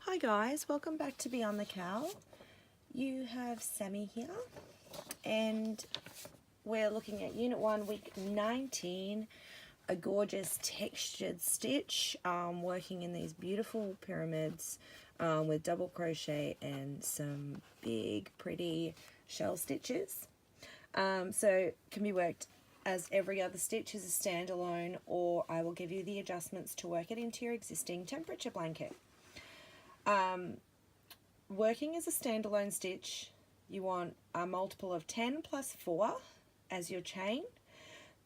Hi guys, welcome back to Beyond the Cowl. You have Sammy here and we're looking at Unit 1, Week 19, a gorgeous textured stitch, working in these beautiful pyramids with double crochet and some big pretty shell stitches. So it can be worked as every other stitch as a standalone, or I will give you the adjustments to work it into your existing temperature blanket. Working as a standalone stitch, you want a multiple of 10 plus 4 as your chain.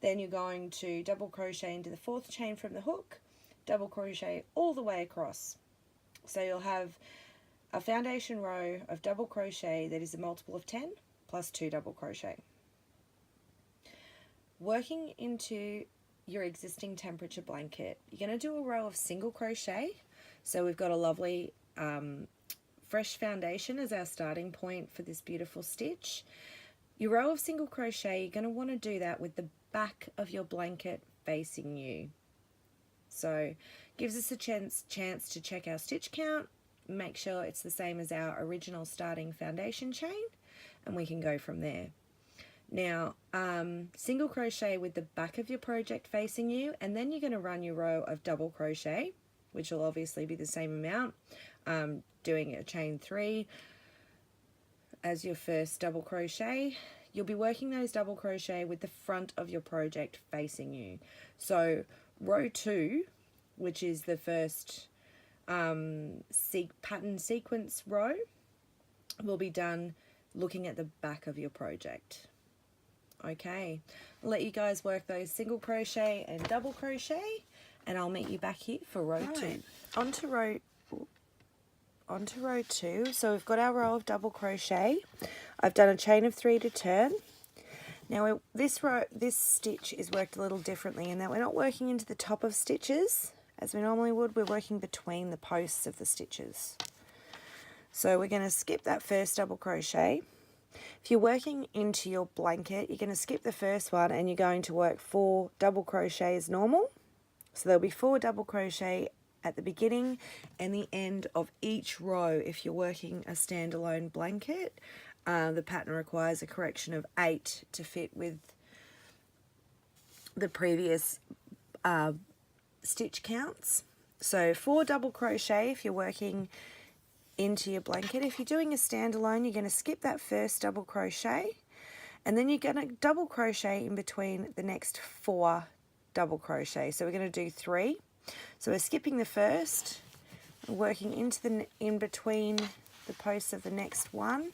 Then you're going to double crochet into the fourth chain from the hook, double crochet all the way across. So you'll have a foundation row of double crochet that is a multiple of 10 plus 2 double crochet. Working into your existing temperature blanket, you're going to do a row of single crochet. So we've got a lovely fresh foundation as our starting point for this beautiful stitch. Your row of single crochet, you're going to want to do that with the back of your blanket facing you. So gives us a chance to check our stitch count, make sure it's the same as our original starting foundation chain, and we can go from there. Now, single crochet with the back of your project facing you, and then you're going to run your row of double crochet, which will obviously be the same amount, doing a chain 3 as your first double crochet. You'll be working those double crochet with the front of your project facing you. So row 2, which is the first pattern sequence row, will be done looking at the back of your project. Okay, I'll let you guys work those single crochet and double crochet, and I'll meet you back here for row 2. Onto row 2. So we've got our row of double crochet. I've done a chain of 3 to turn. Now this stitch is worked a little differently in that we're not working into the top of stitches as we normally would. We're working between the posts of the stitches. So we're going to skip that first double crochet. If you're working into your blanket, you're going to skip the first one and you're going to work 4 double crochet as normal. So there'll be 4 double crochet at the beginning and the end of each row. If you're working a standalone blanket, the pattern requires a correction of 8 to fit with the previous stitch counts. So 4 double crochet if you're working into your blanket. If you're doing a standalone, you're going to skip that first double crochet, and then you're going to double crochet in between the next 4 double crochet. So we're going to do 3. So we're skipping the first, working into in between the posts of the next 1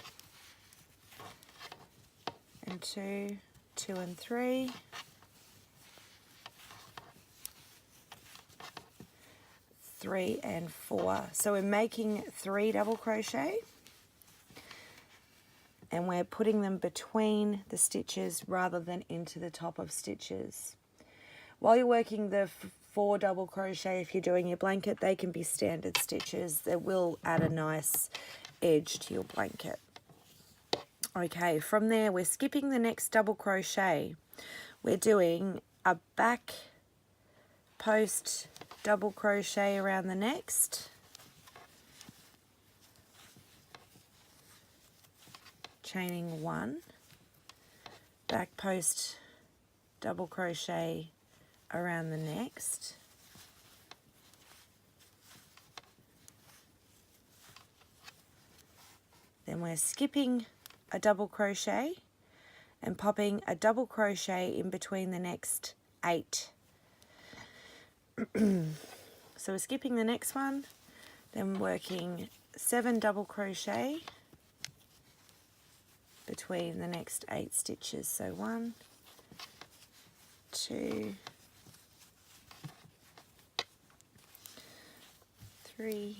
and 2, 2 and 3, 3 and 4. So we're making 3 double crochet and we're putting them between the stitches rather than into the top of stitches. While you're working the 4 double crochet, if you're doing your blanket, they can be standard stitches that will add a nice edge to your blanket. Okay, from there we're skipping the next double crochet. We're doing a back post double crochet around the next, chaining 1, back post double crochet around the next, then we're skipping a double crochet and popping a double crochet in between the next 8. So we're skipping the next one, then working 7 double crochet between the next 8 stitches. So 1, 2, 3,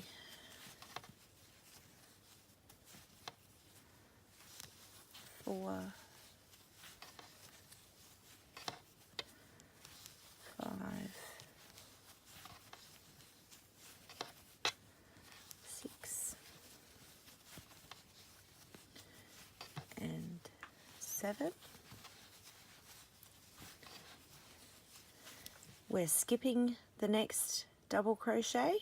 4, 5, 6, and 7. We're skipping the next double crochet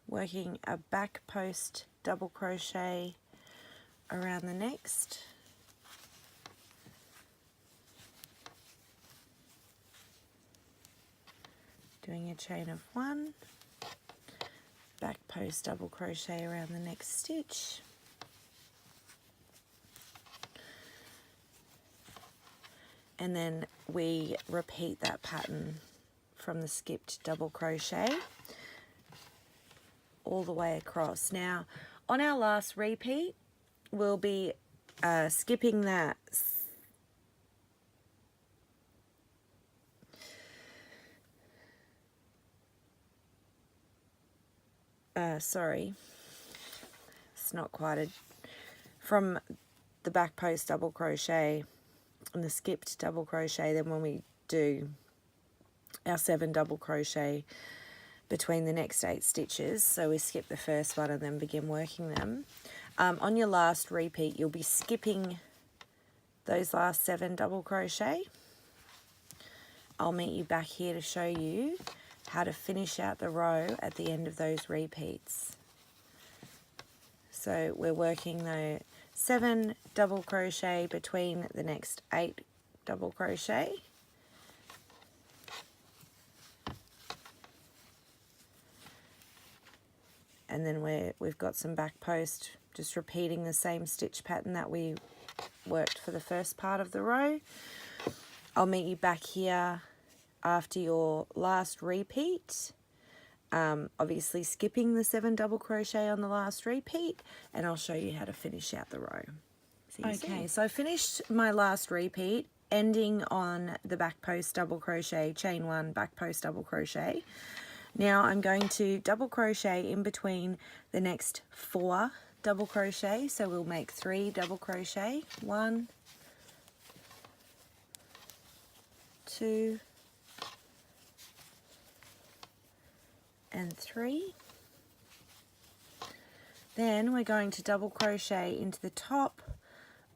working a back post double crochet around the next, doing a chain of 1, back post double crochet around the next stitch, and then we repeat that pattern from the skipped double crochet all the way across. Now on our last repeat we'll be skipping that sorry, it's not quite a, from the back post double crochet and the skipped double crochet, then when we do our 7 double crochet between the next 8 stitches, so we skip the first one and then begin working them. On your last repeat you'll be skipping those last 7 double crochet. I'll meet you back here to show you how to finish out the row at the end of those repeats. So we're working the 7 double crochet between the next 8 double crochet, and then we've got some back post, just repeating the same stitch pattern that we worked for the first part of the row. I'll meet you back here after your last repeat, obviously skipping the 7 double crochet on the last repeat, and I'll show you how to finish out the row. Okay, so I finished my last repeat ending on the back post double crochet, chain 1, back post double crochet. Now I'm going to double crochet in between the next 4 double crochet, so we'll make 3 double crochet, 1, 2, and 3. Then we're going to double crochet into the top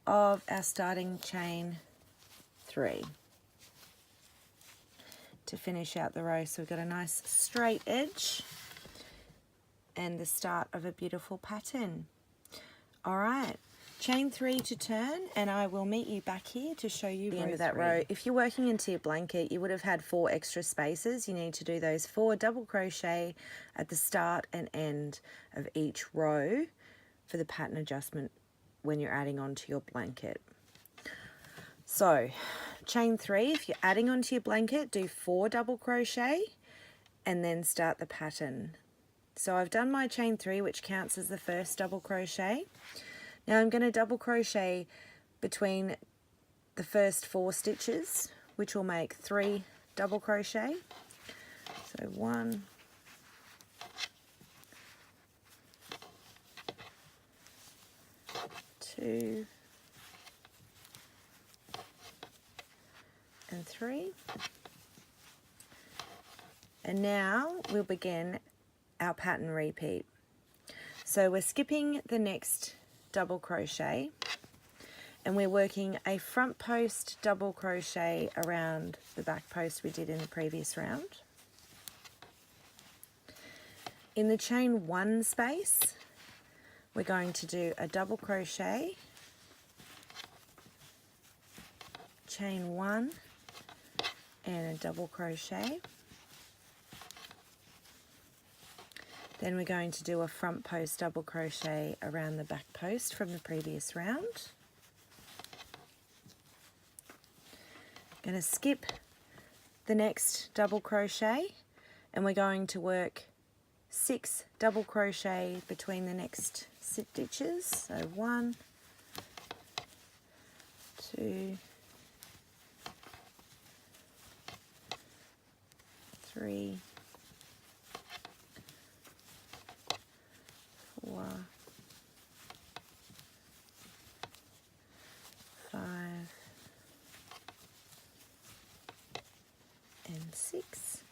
of our starting chain 3 to finish out the row. So we've got a nice straight edge and the start of a beautiful pattern. All right, chain 3 to turn, and I will meet you back here to show you the end of that row. If you're working into your blanket, you would have had 4 extra spaces. You need to do those 4 double crochet at the start and end of each row for the pattern adjustment when you're adding onto your blanket. So chain 3, if you're adding onto your blanket, do 4 double crochet and then start the pattern. So I've done my chain 3, which counts as the first double crochet. Now I'm going to double crochet between the first 4 stitches, which will make 3 double crochet. So 1, 2, and 3. And now we'll begin our pattern repeat. So we're skipping the next double crochet and we're working a front post double crochet around the back post we did in the previous round. In the chain 1 space, we're going to do a double crochet, chain 1, and a double crochet. Then we're going to do a front post double crochet around the back post from the previous round. Going to skip the next double crochet and we're going to work 6 double crochet between the next stitches. So 1, 2, 3, 4, 5, and 6.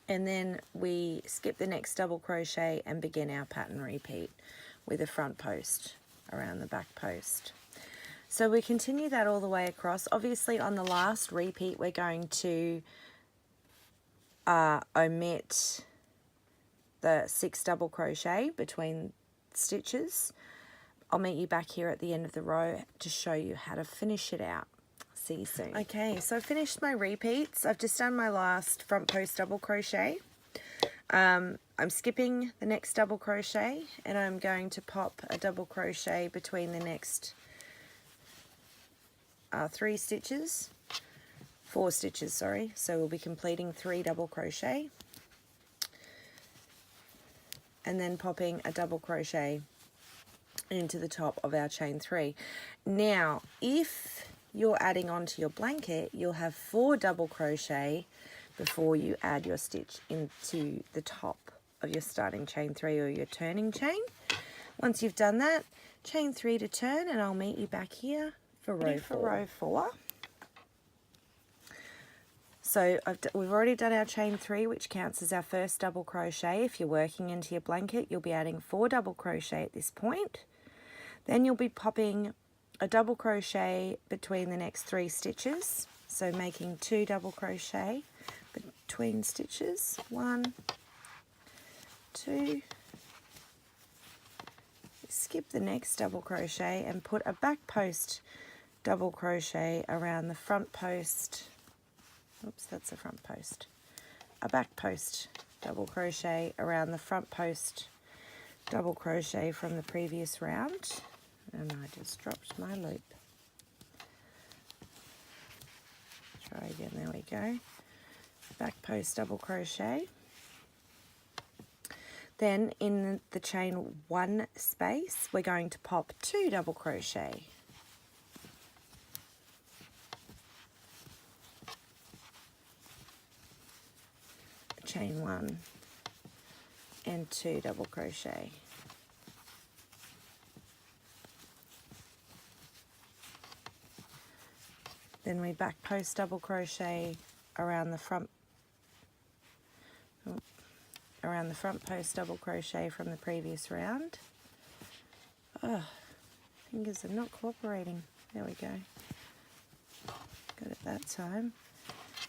And then we skip the next double crochet and begin our pattern repeat with a front post around the back post. So we continue that all the way across. Obviously on the last repeat we're going to omit the 6 double crochet between stitches. I'll meet you back here at the end of the row to show you how to finish it out. See you soon. Okay, so I've finished my repeats. I've just done my last front post double crochet. I'm skipping the next double crochet and I'm going to pop a double crochet between the next 4 stitches, sorry. So we'll be completing 3 double crochet and then popping a double crochet into the top of our chain 3. Now, if you're adding onto your blanket, you'll have 4 double crochet before you add your stitch into the top of your starting chain 3 or your turning chain. Once you've done that, chain 3 to turn, and I'll meet you back here for row 4. So we've already done our chain 3, which counts as our first double crochet. If you're working into your blanket, you'll be adding 4 double crochet at this point. Then you'll be popping a double crochet between the next 3 stitches, so making 2 double crochet between stitches, 1, 2, skip the next double crochet and put a back post double crochet around the front post. Oops, that's the front post. A back post double crochet around the front post double crochet from the previous round. And I just dropped my loop. Try again, there we go. Back post double crochet. Then in the chain 1 space, we're going to pop 2 double crochet. Chain 1 and 2 double crochet. Then we back post double crochet around the front post double crochet from the previous round. Oh, fingers are not cooperating. There we go. Got it that time.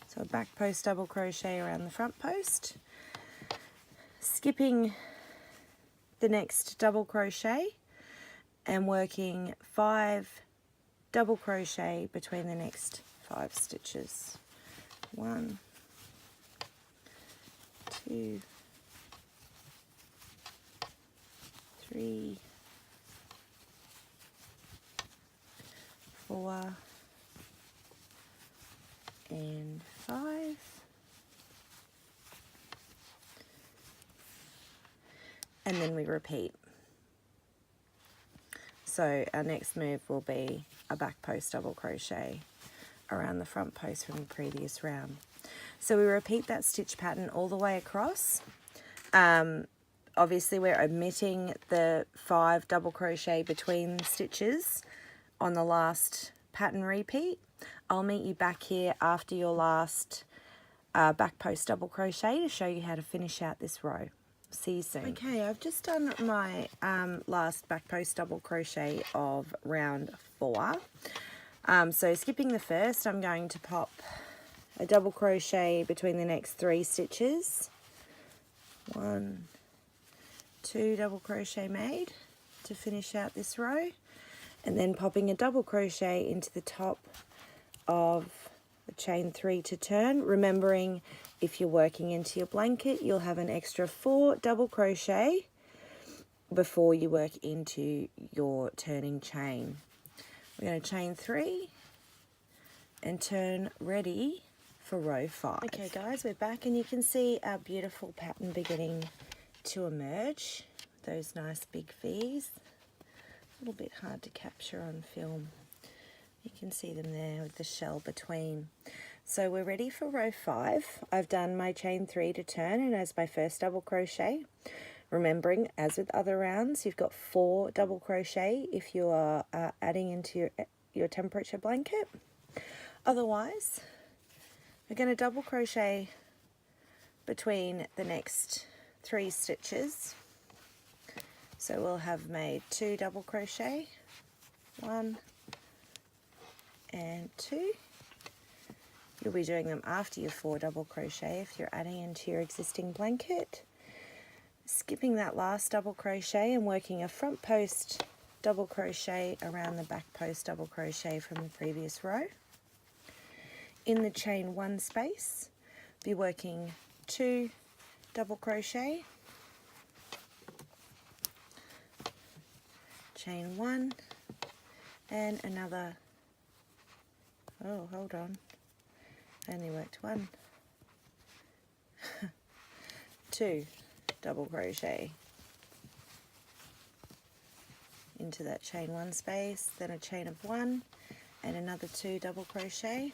So a back post double crochet around the front post, skipping the next double crochet and working 5 double crochet between the next 5 stitches. 1, 2, 3, 4, and 5. And then we repeat. So our next move will be a back post double crochet around the front post from the previous round. So we repeat that stitch pattern all the way across. Obviously we're omitting the 5 double crochet between stitches on the last pattern repeat. I'll meet you back here after your last back post double crochet to show you how to finish out this row. See you soon. Okay, I've just done my last back post double crochet of round 4. So skipping the first, I'm going to pop a double crochet between the next 3 stitches. 1, 2 double crochet made to finish out this row, and then popping a double crochet into the top of the chain 3 to turn, remembering if you're working into your blanket, you'll have an extra 4 double crochet before you work into your turning chain. We're going to chain 3 and turn ready for row 5. Okay guys, we're back and you can see our beautiful pattern beginning to emerge. Those nice big V's. A little bit hard to capture on film. You can see them there with the shell between. So we're ready for row 5. I've done my chain 3 to turn and as my first double crochet. Remembering, as with other rounds, you've got 4 double crochet if you are adding into your temperature blanket. Otherwise, we're going to double crochet between the next 3 stitches. So we'll have made 2 double crochet, 1 and 2. You'll be doing them after your 4 double crochet if you're adding into your existing blanket. Skipping that last double crochet and working a front post double crochet around the back post double crochet from the previous row. In the chain 1 space, be working 2 double crochet, chain 1 and another, oh hold on, I only worked 1, 2 double crochet into that chain 1 space, then a chain of 1 and another 2 double crochet,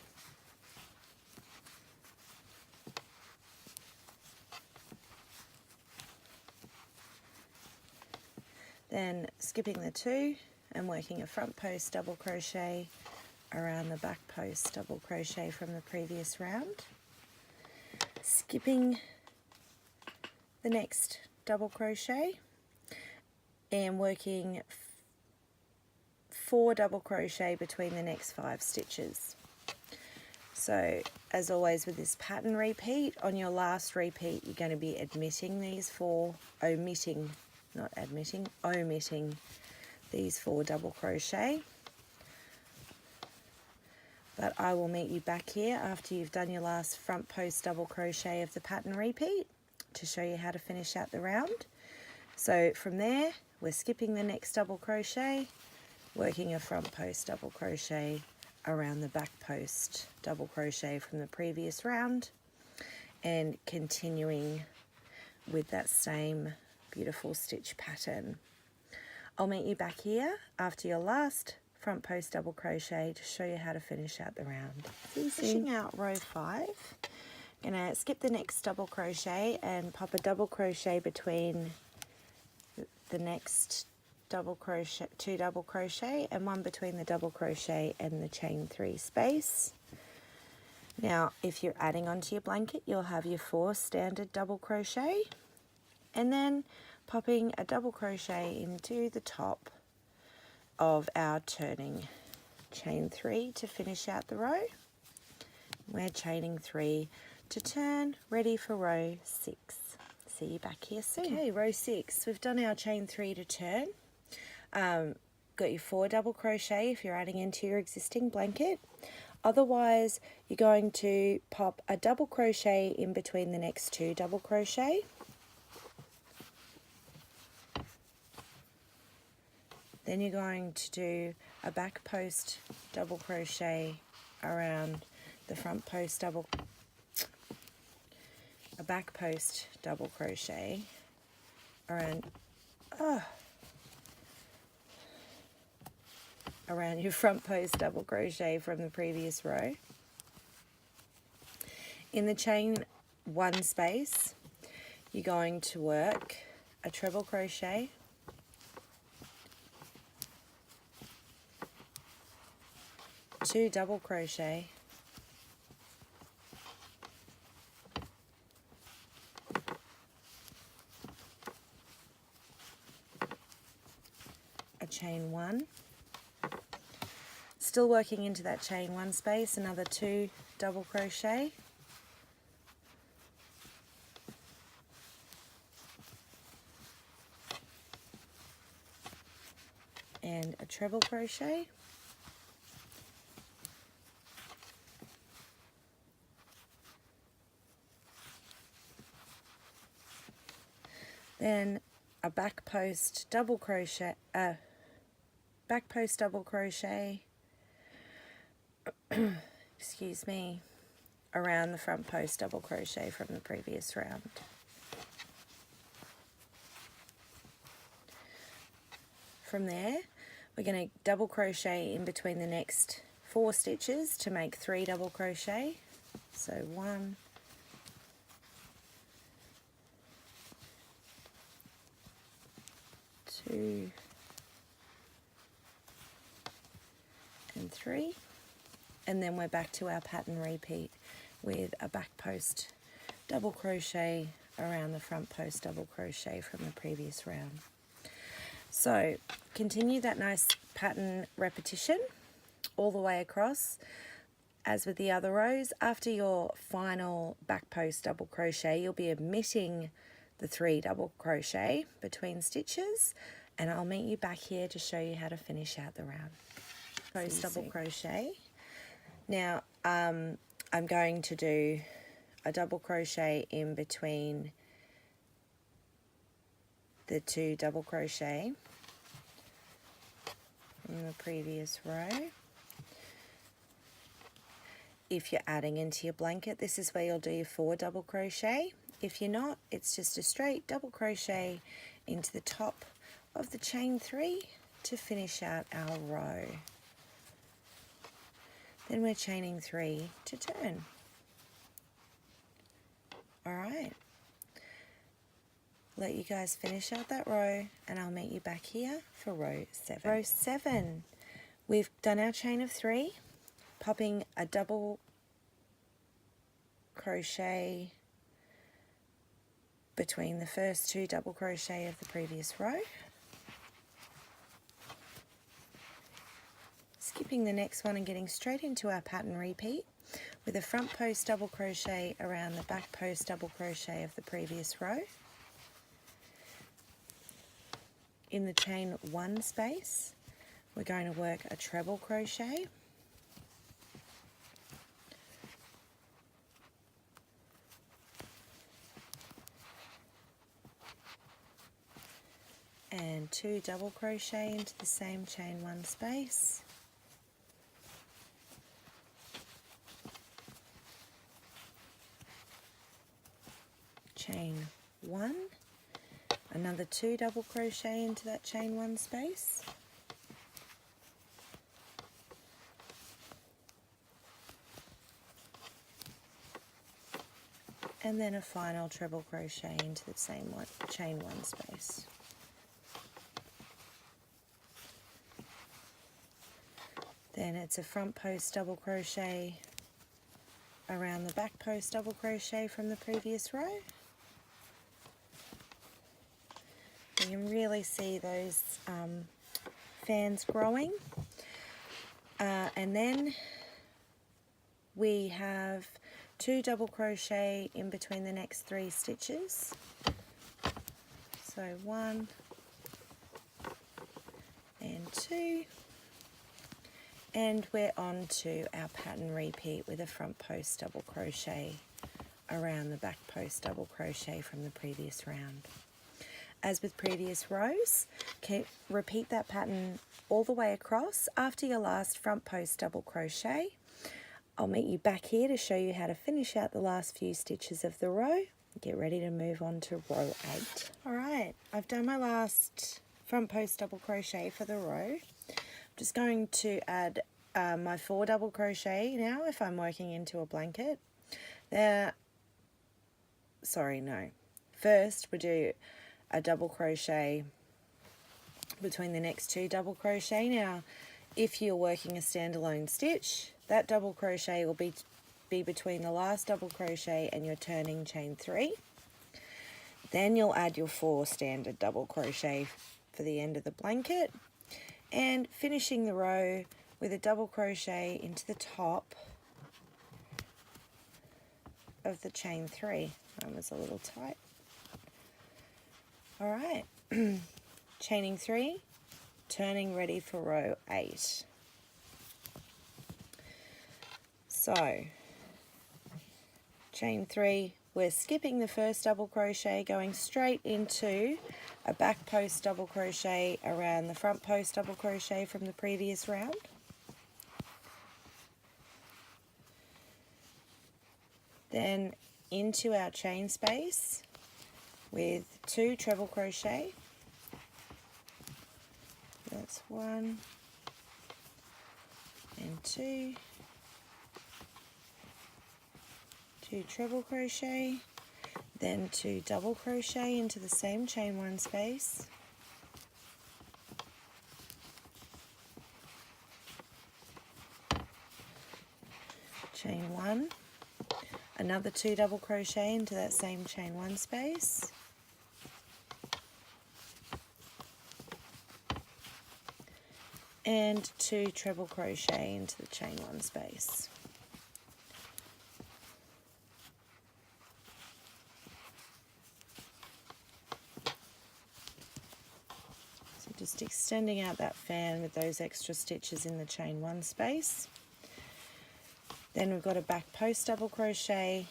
then skipping the 2 and working a front post double crochet around the back post double crochet from the previous round, skipping the next double crochet and working 4 double crochet between the next 5 stitches. So as always with this pattern repeat, on your last repeat you're going to be omitting these 4 these 4 double crochet. But I will meet you back here after you've done your last front post double crochet of the pattern repeat to show you how to finish out the round. So from there we're skipping the next double crochet, working a front post double crochet around the back post double crochet from the previous round and continuing with that same beautiful stitch pattern. I'll meet you back here after your last front post double crochet to show you how to finish out the round. Finishing out row 5, I'm going to skip the next double crochet and pop a double crochet between the next double crochet, 2 double crochet and 1 between the double crochet and the chain 3 space. Now if you're adding onto your blanket you'll have your 4 standard double crochet and then popping a double crochet into the top of our turning chain 3 to finish out the row. We're chaining 3 to turn, ready for row 6. See you back here soon. Okay, row 6, we've done our chain 3 to turn. Got your 4 double crochet if you're adding into your existing blanket. Otherwise you're going to pop a double crochet in between the next 2 double crochet. Then you're going to do a back post double crochet around the front post a back post double crochet around around your front post double crochet from the previous row. In the chain 1 space you're going to work a treble crochet, two double crochet, a chain 1, still working into that chain 1 space, another 2 double crochet, and a treble crochet, then a back post double crochet, excuse me, around the front post double crochet from the previous round. From there we're going to double crochet in between the next 4 stitches to make 3 double crochet. So 1, 2 and 3, and then we're back to our pattern repeat with a back post double crochet around the front post double crochet from the previous round. So continue that nice pattern repetition all the way across. As with the other rows, after your final back post double crochet, you'll be omitting the 3 double crochet between stitches, and I'll meet you back here to show you how to finish out the round. Post double crochet. Now I'm going to do a double crochet in between the 2 double crochet from the previous row. If you're adding into your blanket, this is where you'll do your 4 double crochet. If you're not, it's just a straight double crochet into the top of the chain 3 to finish out our row. Then we're chaining 3 to turn. Alright, let you guys finish out that row and I'll meet you back here for row 7. Row 7, we've done our chain of 3, popping a double crochet between the first 2 double crochet of the previous row, skipping the next one and getting straight into our pattern repeat with a front post double crochet around the back post double crochet of the previous row. In the chain 1 space, we're going to work a treble crochet, and 2 double crochet into the same chain 1 space, chain 1, another 2 double crochet into that chain 1 space, and then a final treble crochet into the same chain 1 space. Then it's a front post double crochet around the back post double crochet from the previous row. You can really see those fans growing. And then we have 2 double crochet in between the next 3 stitches. So 1 and 2. And we're on to our pattern repeat with a front post double crochet around the back post double crochet from the previous round. As with previous rows, repeat that pattern all the way across. After your last front post double crochet, I'll meet you back here to show you how to finish out the last few stitches of the row. Get ready to move on to row 8. Alright, I've done my last front post double crochet for the row. I'm just going to add my 4 double crochet now if I'm working into a blanket. First we do a double crochet between the next 2 double crochet. Now if you're working a standalone stitch, that double crochet will be between the last double crochet and your turning chain 3. Then you'll add your 4 standard double crochet for the end of the blanket, and finishing the row with a double crochet into the top of the chain 3. That was a little tight. Alright, chaining 3, turning ready for row 8. So, chain 3, we're skipping the first double crochet, going straight into a back post double crochet around the front post double crochet from the previous round. Then into our chain space with 2 treble crochet. That's 1 and 2. 2 treble crochet, then 2 double crochet into the same chain 1 space, chain 1, another 2 double crochet into that same chain 1 space, and 2 treble crochet into the chain 1 space. So just extending out that fan with those extra stitches in the chain 1 space. Then we've got a back post double crochet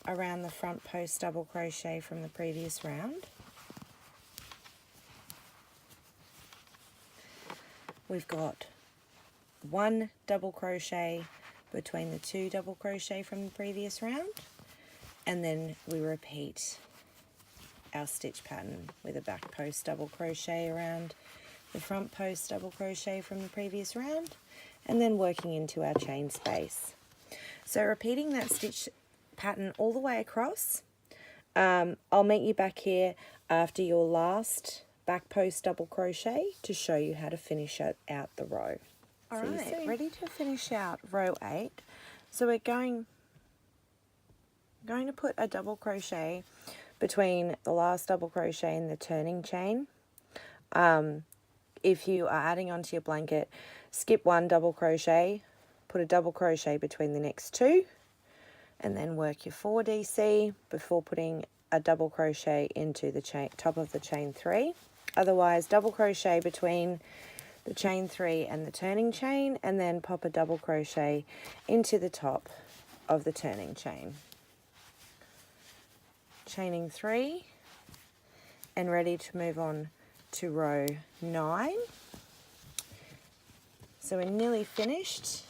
around the front post double crochet from the previous round. We've got 1 double crochet between the 2 double crochet from the previous round, and then we repeat our stitch pattern with a back post double crochet around the front post double crochet from the previous round, and then working into our chain space. So repeating that stitch pattern all the way across. I'll meet you back here after your last back post double crochet to show you how to finish out the row. Alright, ready to finish out row 8. So we're going to put a double crochet between the last double crochet and the turning chain. If you are adding onto your blanket, skip 1 double crochet, put a double crochet between the next 2, and then work your 4 DC before putting a double crochet into the top of the chain 3. Otherwise, double crochet between the chain 3 and the turning chain, and then pop a double crochet into the top of the turning chain. Chaining 3, and ready to move on to row 9. So we're nearly finished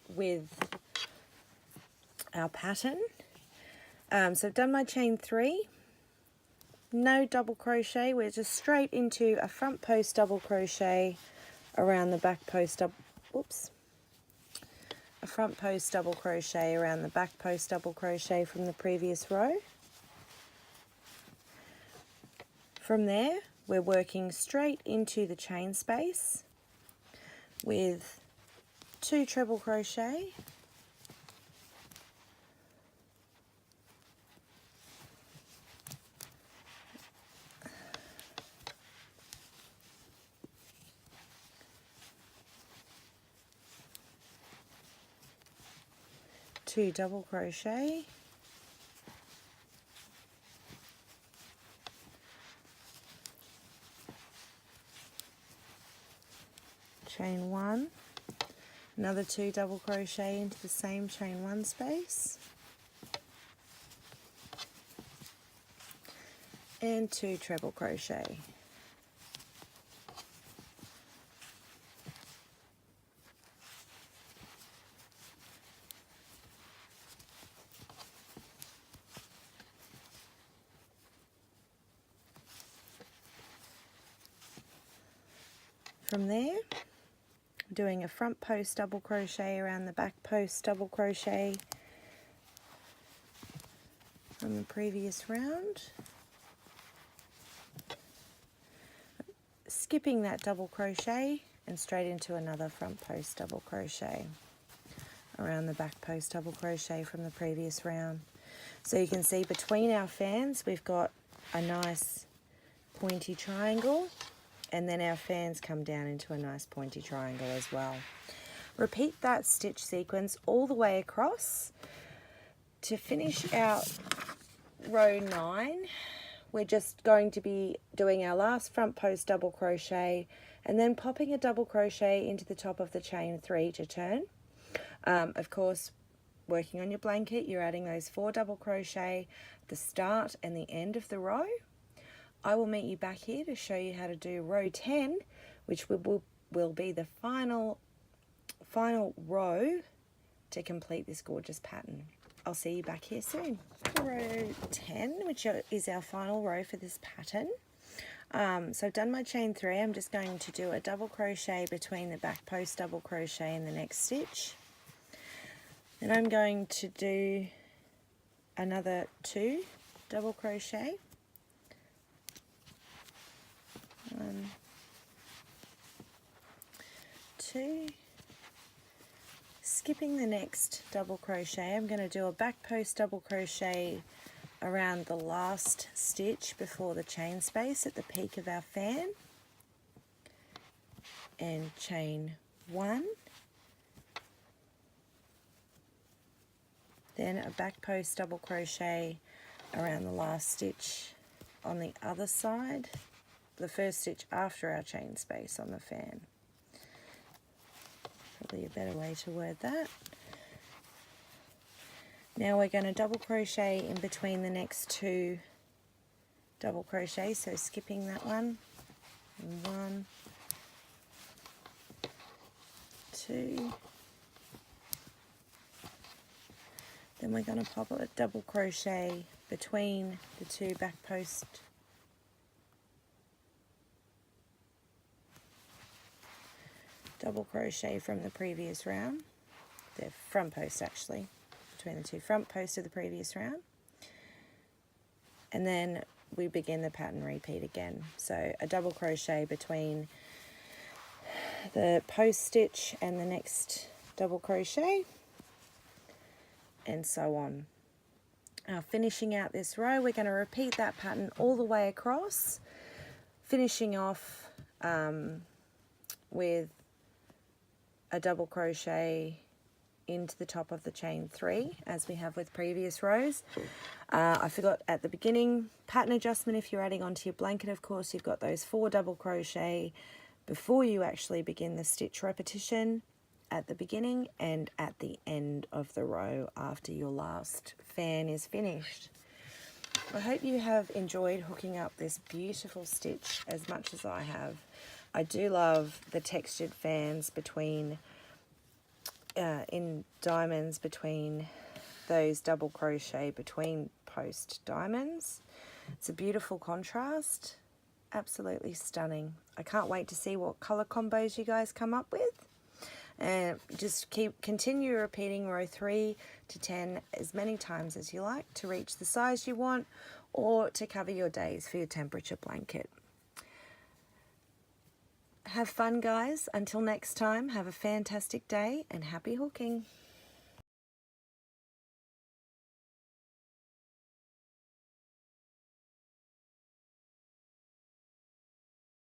with our pattern. So I've done my chain 3, no double crochet, we're just straight into a front post double crochet around the back post a front post double crochet around the back post double crochet from the previous row. From there, we're working straight into the chain space with 2 treble crochet, two double crochet, chain 1, another 2 double crochet into the same chain 1 space, and 2 treble crochet. From there, doing a front post double crochet around the back post double crochet from the previous round, skipping that double crochet and straight into another front post double crochet around the back post double crochet from the previous round. So you can see between our fans we've got a nice pointy triangle, and then our fans come down into a nice pointy triangle as well. Repeat that stitch sequence all the way across. To finish out row 9, we're just going to be doing our last front post double crochet and then popping a double crochet into the top of the chain 3 to turn. Of course, working on your blanket, you're adding those 4 double crochet at the start and the end of the row. I will meet you back here to show you how to do row 10, which will be the final row to complete this gorgeous pattern. I'll see you back here soon. Row 10, which is our final row for this pattern. So I've done my chain 3. I'm just going to do a double crochet between the back post double crochet and the next stitch. Then I'm going to do another 2 double crochet. 1, 2, skipping the next double crochet, I'm going to do a back post double crochet around the last stitch before the chain space at the peak of our fan, and chain 1, then a back post double crochet around the last stitch on the other side, the first stitch after our chain space on the fan. Probably a better way to word that. Now we're going to double crochet in between the next 2 double crochets, so skipping that one, 1, 2, then we're going to pop a double crochet between the 2 back post double crochet from the previous round, the front post actually, between the 2 front posts of the previous round, and then we begin the pattern repeat again. So a double crochet between the post stitch and the next double crochet, and so on. Now finishing out this row, we're going to repeat that pattern all the way across, finishing off with a double crochet into the top of the chain 3 as we have with previous rows. I forgot at the beginning, pattern adjustment, if you're adding onto your blanket, of course, you've got those 4 double crochet before you actually begin the stitch repetition at the beginning and at the end of the row after your last fan is finished. I hope you have enjoyed hooking up this beautiful stitch as much as I have. I do love the textured fans between in diamonds between those double crochet between post diamonds. It's a beautiful contrast, absolutely stunning. I can't wait to see what color combos you guys come up with, and just continue repeating row 3 to 10 as many times as you like to reach the size you want or to cover your days for your temperature blanket. Have fun, guys. Until next time, have a fantastic day and happy hooking.